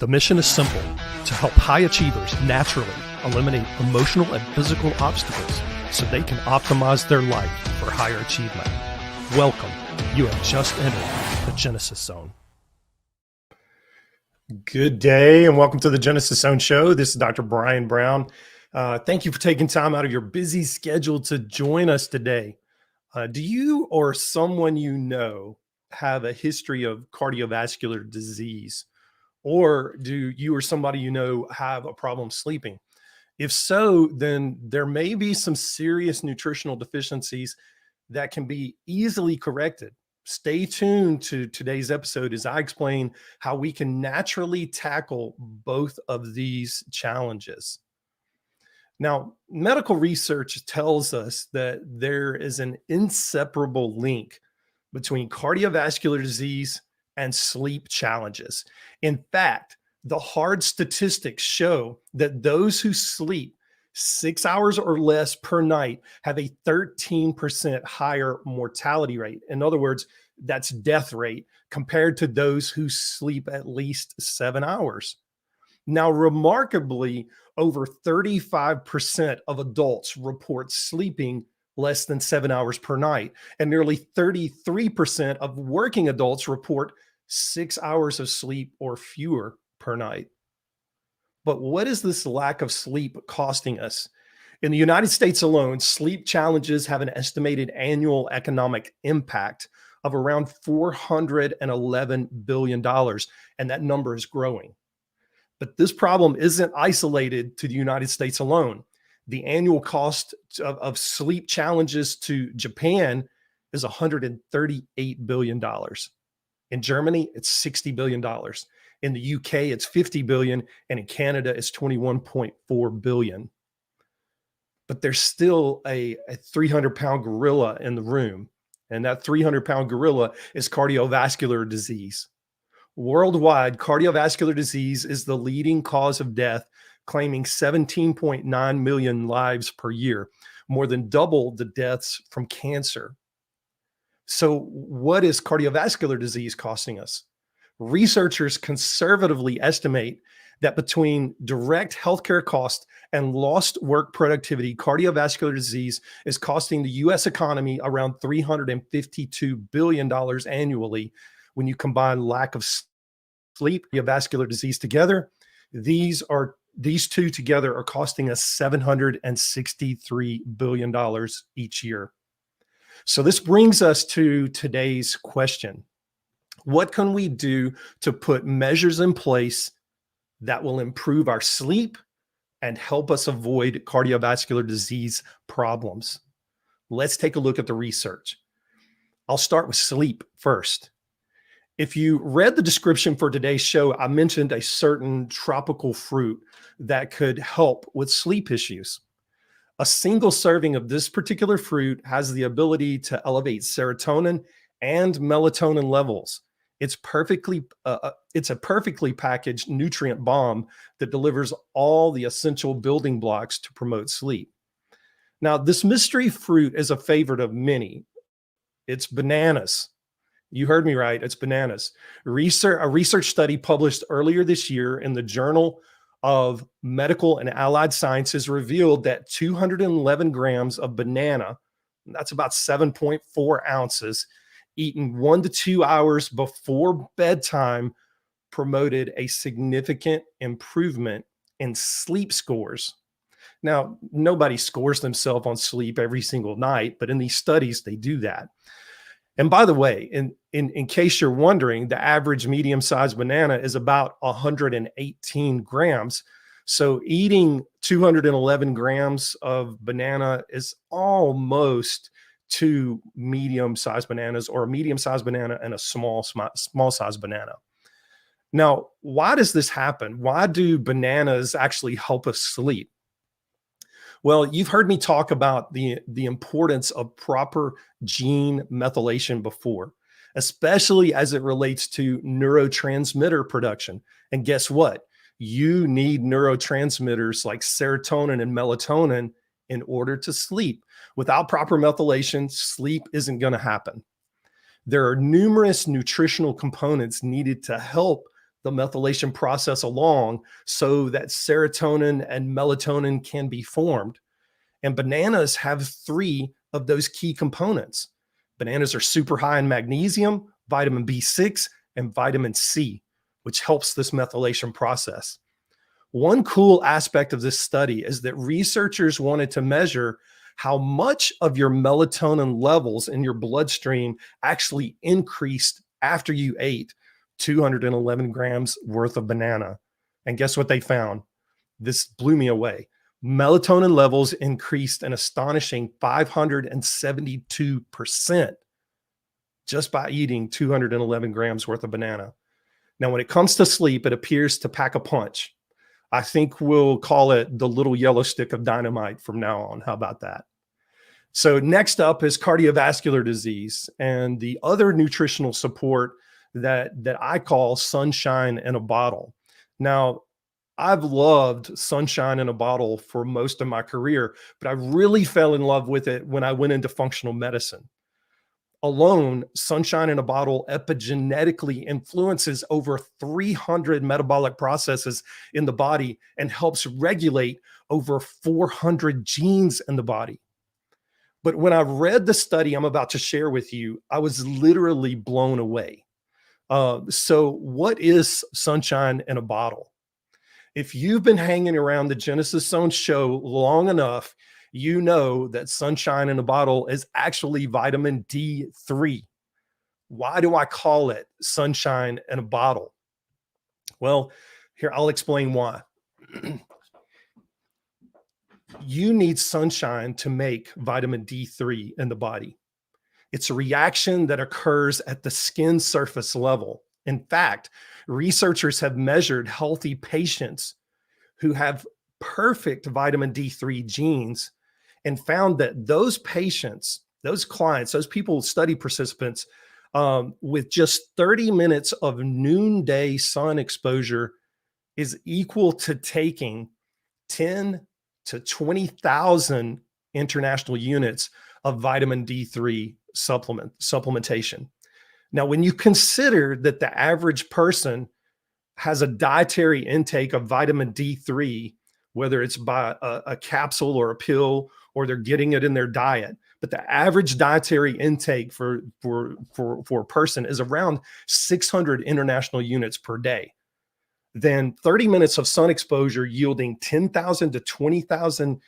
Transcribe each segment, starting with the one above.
The mission is simple: to help high achievers naturally eliminate emotional and physical obstacles so they can optimize their life for higher achievement. Welcome. You have just entered the Genesis Zone. Good day and welcome to the Genesis Zone show. This is Dr. Brian Brown. Thank you for taking time out of your busy schedule to join us today. Do you or someone you know have a history of cardiovascular disease? Or do you or somebody you know have a problem sleeping? If so, then there may be some serious nutritional deficiencies that can be easily corrected. Stay tuned to today's episode as I explain how we can naturally tackle both of these challenges. Now, medical research tells us that there is an inseparable link between cardiovascular disease and sleep challenges. In fact, the hard statistics show that those who sleep 6 hours or less per night have a 13% higher mortality rate. In other words, that's death rate compared to those who sleep at least 7 hours. Now, remarkably, over 35% of adults report sleeping less than 7 hours per night, and nearly 33% of working adults report 6 hours of sleep or fewer per night. But what is this lack of sleep costing us? In the United States alone, sleep challenges have an estimated annual economic impact of around $411 billion, and that number is growing. But this problem isn't isolated to the United States alone. The annual cost of sleep challenges to Japan is $138 billion. In Germany, it's $60 billion. In the UK, it's $50 billion. And in Canada, it's $21.4 billion. But there's still a 300-pound gorilla in the room. And that 300-pound gorilla is cardiovascular disease. Worldwide, cardiovascular disease is the leading cause of death, claiming 17.9 million lives per year, more than double the deaths from cancer. So what is cardiovascular disease costing us? Researchers conservatively estimate that between direct healthcare costs and lost work productivity, cardiovascular disease is costing the U.S. economy around $352 billion annually. When you combine lack of sleep, cardiovascular disease together, these two together are costing us $763 billion each year. So this brings us to today's question. What can we do to put measures in place that will improve our sleep and help us avoid cardiovascular disease problems? Let's take a look at the research. I'll start with sleep first. If you read the description for today's show, I mentioned a certain tropical fruit that could help with sleep issues. A single serving of this particular fruit has the ability to elevate serotonin and melatonin levels. It's a perfectly packaged nutrient bomb that delivers all the essential building blocks to promote sleep. Now, this mystery fruit is a favorite of many. It's bananas. You heard me right. It's bananas. A research study published earlier this year in the Journal of Medical and Allied Sciences revealed that 211 grams of banana, that's about 7.4 ounces, eaten 1 to 2 hours before bedtime, promoted a significant improvement in sleep scores. Now, nobody scores themselves on sleep every single night, but in these studies, they do that. And by the way, in case you're wondering, the average medium-sized banana is about 118 grams. So eating 211 grams of banana is almost 2 medium-sized bananas, or a medium-sized banana and a small-sized banana. Now, why does this happen? Why do bananas actually help us sleep? Well, you've heard me talk about the importance of proper gene methylation before, especially as it relates to neurotransmitter production. And guess what? You need neurotransmitters like serotonin and melatonin in order to sleep. Without proper methylation, sleep isn't going to happen. There are numerous nutritional components needed to help the methylation process along so that serotonin and melatonin can be formed. And bananas have three of those key components. Bananas are super high in magnesium, vitamin B6, and vitamin C, which helps this methylation process. One cool aspect of this study is that researchers wanted to measure how much of your melatonin levels in your bloodstream actually increased after you ate 211 grams worth of banana. And guess what they found? This blew me away. Melatonin levels increased an astonishing 572% just by eating 211 grams worth of banana. Now, when it comes to sleep, it appears to pack a punch. I think we'll call it the little yellow stick of dynamite from now on. How about that? So next up is cardiovascular disease and the other nutritional support that I call sunshine in a bottle. Now, I've loved sunshine in a bottle for most of my career, but I really fell in love with it when I went into functional medicine. Alone, sunshine in a bottle epigenetically influences over 300 metabolic processes in the body and helps regulate over 400 genes in the body. But when I read the study I'm about to share with you, I was literally blown away. So what is sunshine in a bottle? If you've been hanging around the Genesis Zone show long enough, you know that sunshine in a bottle is actually vitamin D3. Why do I call it sunshine in a bottle? Well, here, I'll explain why. You need sunshine to make vitamin D3 in the body. It's a reaction that occurs at the skin surface level. In fact, researchers have measured healthy patients who have perfect vitamin D3 genes and found that those patients, those clients, those people, study participants, with just 30 minutes of noonday sun exposure is equal to taking 10 to 20,000 international units of vitamin D3 supplementation. Now, when you consider that the average person has a dietary intake of vitamin D3, whether it's by a capsule or a pill, or they're getting it in their diet, but the average dietary intake for a person is around 600 international units per day. Then 30 minutes of sun exposure yielding 10,000 to 20,000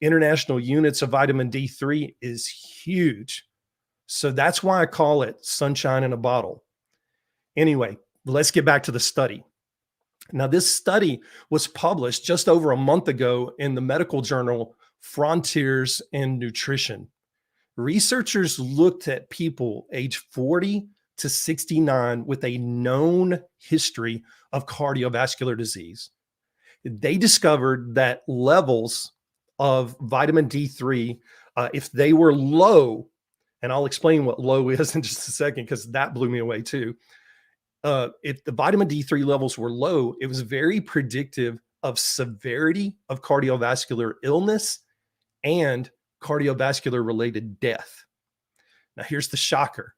international units of vitamin D3 is huge. So that's why I call it sunshine in a bottle. Anyway, let's get back to the study. Now, this study was published just over a month ago in the medical journal Frontiers in Nutrition. Researchers looked at people age 40 to 69 with a known history of cardiovascular disease. They discovered that levels of vitamin D3, if they were low, and I'll explain what low is in just a second because that blew me away too. If the vitamin D3 levels were low, it was very predictive of severity of cardiovascular illness and cardiovascular related death. Now, here's the shocker.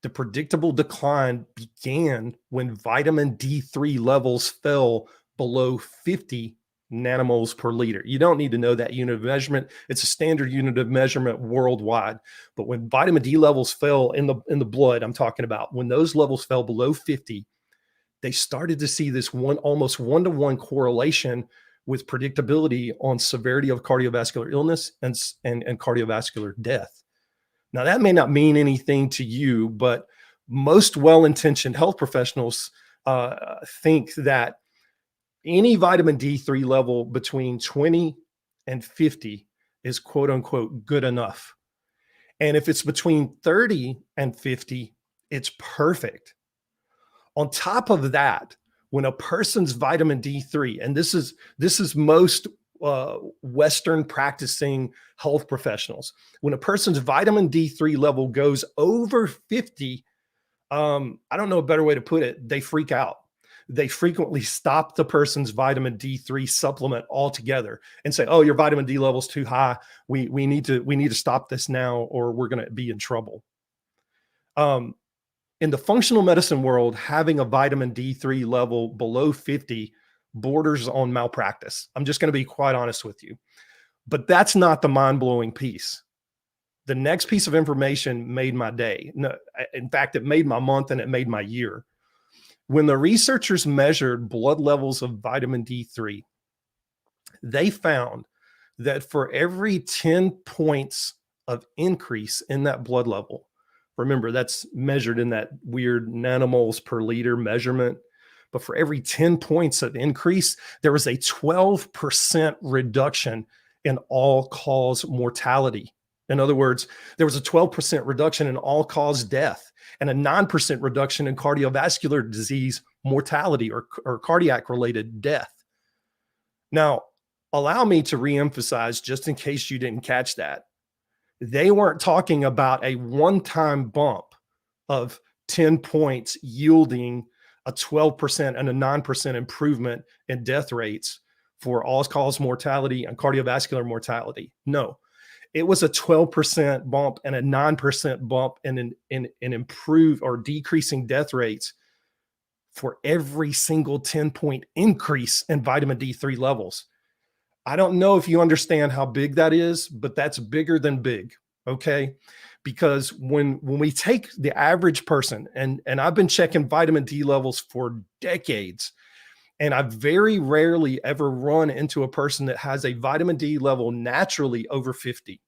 The predictable decline began when vitamin D3 levels fell below 50 nanomoles per liter. You don't need to know that unit of measurement. It's a standard unit of measurement worldwide. But when vitamin D levels fell in the blood, I'm talking about, when those levels fell below 50, they started to see this almost one-to-one correlation with predictability on severity of cardiovascular illness and cardiovascular death. Now, that may not mean anything to you, but most well-intentioned health professionals think that any vitamin D3 level between 20 and 50 is quote unquote good enough. And if it's between 30 and 50, it's perfect. On top of that, when a person's vitamin D3, and this is most Western practicing health professionals, when a person's vitamin D3 level goes over 50, I don't know a better way to put it, they freak out. They frequently stop the person's vitamin D3 supplement altogether and say, "Oh, your vitamin D level's too high. We need to stop this now, or we're going to be in trouble." In the functional medicine world, having a vitamin D3 level below 50 borders on malpractice. I'm just going to be quite honest with you. But that's not the mind-blowing piece. The next piece of information made my day. No, in fact, it made my month and it made my year. When the researchers measured blood levels of vitamin D3, they found that for every 10 points of increase in that blood level, remember that's measured in that weird nanomoles per liter measurement, but for every 10 points of increase, there was a 12% reduction in all-cause mortality. In other words, there was a 12% reduction in all-cause death and a 9% reduction in cardiovascular disease mortality or cardiac-related death. Now, allow me to reemphasize, just in case you didn't catch that, they weren't talking about a one-time bump of 10 points yielding a 12% and a 9% improvement in death rates for all-cause mortality and cardiovascular mortality. No, it was a 12% bump and a 9% bump in improved or decreasing death rates for every single 10-point increase in vitamin D3 levels. I don't know if you understand how big that is, but that's bigger than big, okay? Because when we take the average person, and I've been checking vitamin D levels for decades, and I've very rarely ever run into a person that has a vitamin D level naturally over 50.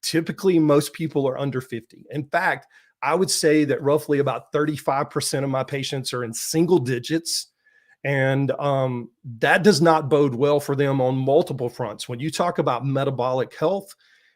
Typically, most people are under 50. In fact, I would say that roughly about 35% of my patients are in single digits. And that does not bode well for them on multiple fronts. When you talk about metabolic health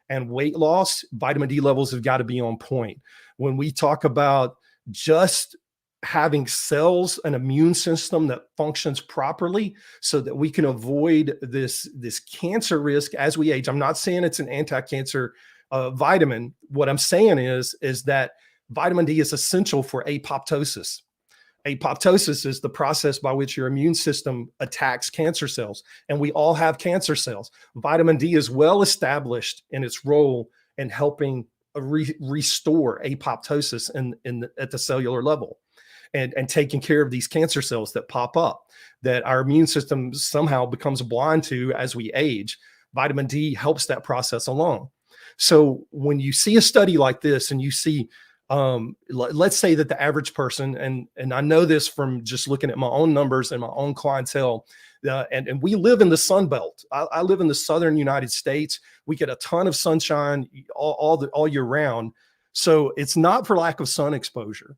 and weight loss, vitamin D levels have got to be on point. When we talk about just having cells, an immune system that functions properly so that we can avoid this cancer risk as we age. I'm not saying it's an anti-cancer vitamin. What I'm saying is that vitamin D is essential for apoptosis. Apoptosis is the process by which your immune system attacks cancer cells, and we all have cancer cells. Vitamin D is well established in its role in helping restore apoptosis at the cellular level, and taking care of these cancer cells that pop up that our immune system somehow becomes blind to as we age. Vitamin D helps that process along. So when you see a study like this and you see let's say that the average person, and I know this from just looking at my own numbers and my own clientele, and we live in the Sun Belt. I live in the southern United States. We get a ton of sunshine all year round. So it's not for lack of sun exposure.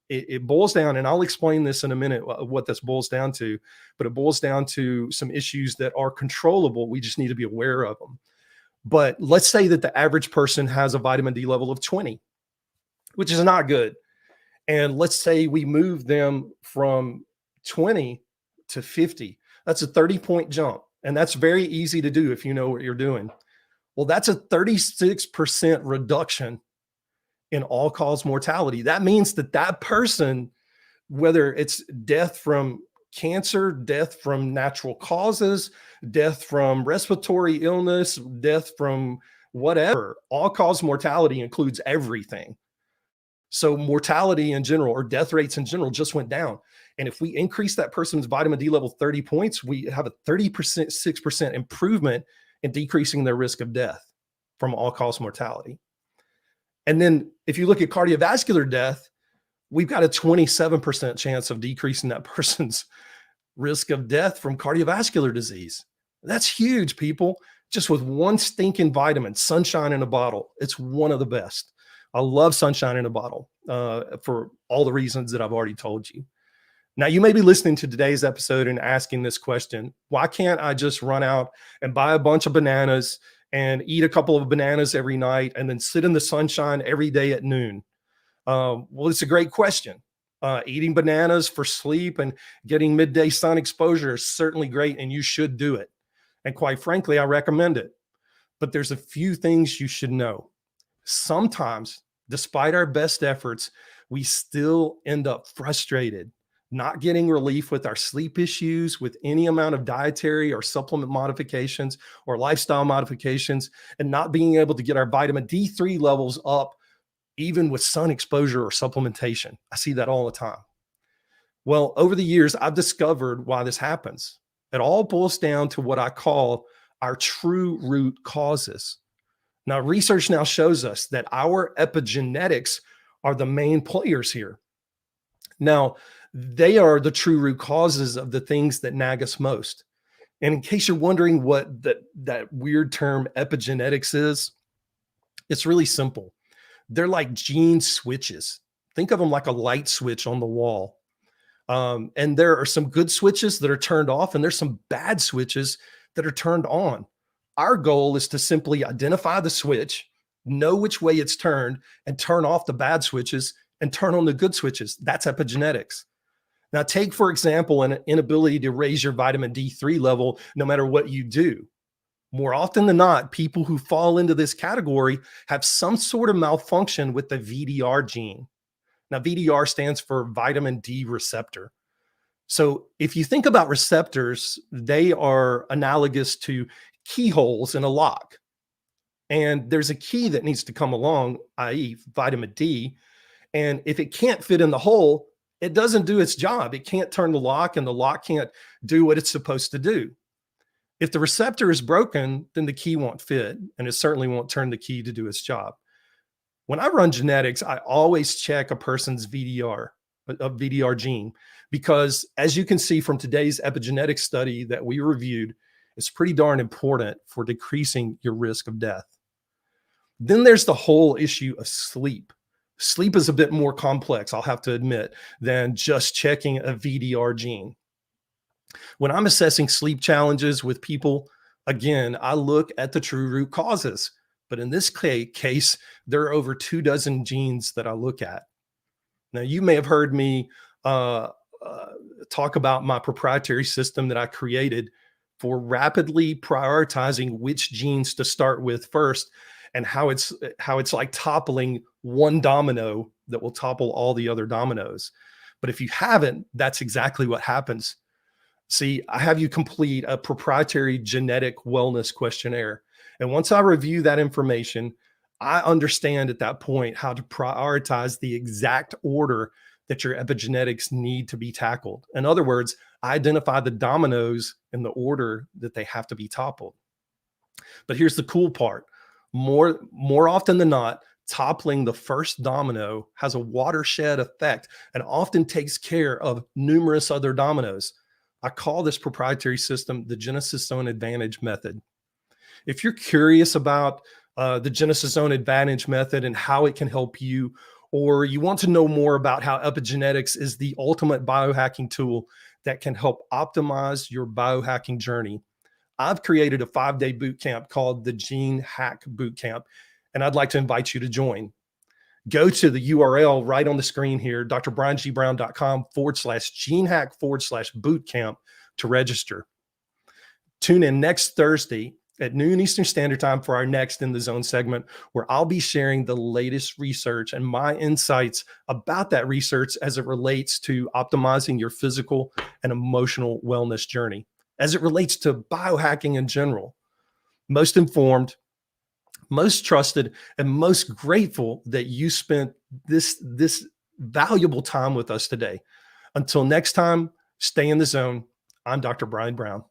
It boils down, and I'll explain this in a minute, what this boils down to, but it boils down to some issues that are controllable. We just need to be aware of them. But let's say that the average person has a vitamin D level of 20. Which is not good. And let's say we move them from 20 to 50. That's a 30-point jump. And that's very easy to do if you know what you're doing. Well, that's a 36% reduction in all-cause mortality. That means that person, whether it's death from cancer, death from natural causes, death from respiratory illness, death from whatever, all-cause mortality includes everything. So mortality in general, or death rates in general, just went down. And if we increase that person's vitamin D level 30 points, we have a 6% improvement in decreasing their risk of death from all-cause mortality. And then if you look at cardiovascular death, we've got a 27% chance of decreasing that person's risk of death from cardiovascular disease. That's huge, people. Just with one stinking vitamin, sunshine in a bottle. It's one of the best. I love sunshine in a bottle for all the reasons that I've already told you. Now, you may be listening to today's episode and asking this question: why can't I just run out and buy a bunch of bananas and eat a couple of bananas every night and then sit in the sunshine every day at noon? Well, it's a great question. Eating bananas for sleep and getting midday sun exposure is certainly great, and you should do it. And quite frankly, I recommend it. But there's a few things you should know. Sometimes, despite our best efforts, we still end up frustrated, not getting relief with our sleep issues, with any amount of dietary or supplement modifications or lifestyle modifications, and not being able to get our vitamin D3 levels up even with sun exposure or supplementation. I see that all the time. Well, over the years, I've discovered why this happens. It all boils down to what I call our true root causes. Now, research now shows us that our epigenetics are the main players here. Now, they are the true root causes of the things that nag us most. And in case you're wondering what that weird term epigenetics is, it's really simple. They're like gene switches. Think of them like a light switch on the wall. And there are some good switches that are turned off, and there's some bad switches that are turned on. Our goal is to simply identify the switch, know which way it's turned, and turn off the bad switches and turn on the good switches. That's epigenetics. Now, take, for example, an inability to raise your vitamin D3 level no matter what you do. More often than not, people who fall into this category have some sort of malfunction with the VDR gene. Now, VDR stands for vitamin D receptor. So if you think about receptors, they are analogous to keyholes in a lock. And there's a key that needs to come along, i.e. vitamin D. And if it can't fit in the hole, it doesn't do its job. It can't turn the lock, and the lock can't do what it's supposed to do. If the receptor is broken, then the key won't fit, and it certainly won't turn the key to do its job. When I run genetics, I always check a person's VDR gene, because as you can see from today's epigenetics study that we reviewed, it's pretty darn important for decreasing your risk of death. Then there's the whole issue of sleep. Sleep is a bit more complex, I'll have to admit, than just checking a VDR gene. When I'm assessing sleep challenges with people, again, I look at the true root causes. But in this case, there are over 24 genes that I look at. Now, you may have heard me talk about my proprietary system that I created for rapidly prioritizing which genes to start with first, and how it's like toppling one domino that will topple all the other dominoes. But if you haven't, that's exactly what happens. See, I have you complete a proprietary genetic wellness questionnaire. And once I review that information, I understand at that point how to prioritize the exact order that your epigenetics need to be tackled. In other words, I identify the dominoes in the order that they have to be toppled. But here's the cool part. More often than not, toppling the first domino has a watershed effect and often takes care of numerous other dominoes. I call this proprietary system the Genesis Zone Advantage method. If you're curious about the Genesis Zone Advantage method and how it can help you, or you want to know more about how epigenetics is the ultimate biohacking tool that can help optimize your biohacking journey, I've created a 5-day boot camp called the Gene Hack Bootcamp, and I'd like to invite you to join. Go to the URL right on the screen here, drbriangibrown.com/genehack/bootcamp to register. Tune in next Thursday at noon Eastern Standard Time for our next In the Zone segment, where I'll be sharing the latest research and my insights about that research as it relates to optimizing your physical and emotional wellness journey, as it relates to biohacking in general. Most informed, most trusted, and most grateful that you spent this valuable time with us today. Until next time, stay in the zone. I'm Dr. Brian Brown.